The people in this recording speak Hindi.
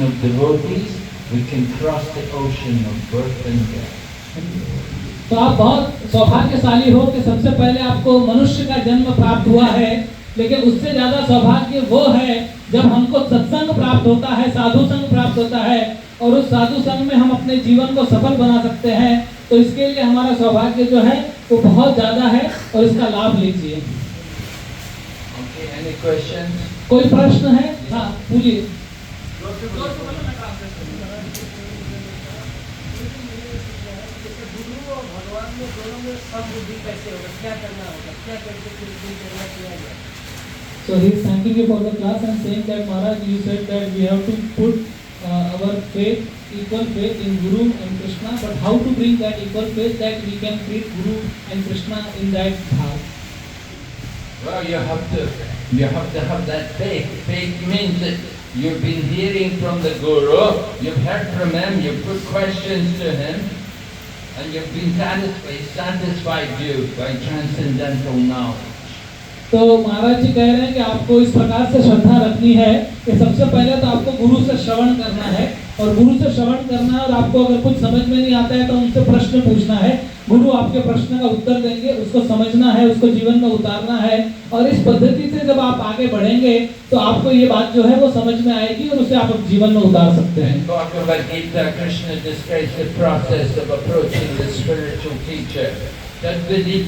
of devotees, we can cross the ocean of birth and death. तो आप बहुत सौभाग्यशाली हो कि सबसे पहले आपको मनुष्य का जन्म प्राप्त हुआ है, लेकिन उससे ज्यादा सौभाग्य वो है जब हमको सत्संग प्राप्त होता है, साधु संग प्राप्त होता है, और उस साधु संग में हम अपने जीवन को सफल बना सकते हैं। तो इसके लिए हमारा सौभाग्य जो है वो बहुत ज्यादा है और इसका लाभ लीजिए। Okay, any questions? कोई प्रश्न है? हाँ, पूछिए। So he is thanking you for the class and saying that Maharaj, you said that we have to put our faith, equal faith in Guru and Krishna, but how to bring that equal faith that we can treat Guru and Krishna in that bhav? Well, you have to have that faith. Faith means that you've been hearing from the Guru, you've heard from him, you've put questions to him, and you've been satisfied you by transcendental knowledge. तो महाराज जी कह रहे हैं कि आपको इस प्रकार से श्रद्धा रखनी है कि सबसे पहले तो आपको गुरु से श्रवण करना है, और गुरु से श्रवण करना है, और आपको अगर कुछ समझ में नहीं आता है तो उनसे प्रश्न पूछना है। गुरु आपके प्रश्न का उत्तर देंगे, उसको समझना है, उसको जीवन में उतारना है, और इस पद्धति से जब आप आगे बढ़ेंगे तो आपको ये बात जो है वो समझ में आएगी और उसे आप जीवन में उतार सकते हैं। Bhagavad Gita, Krishna describes the process of approaching the spiritual teacher. Tadvidi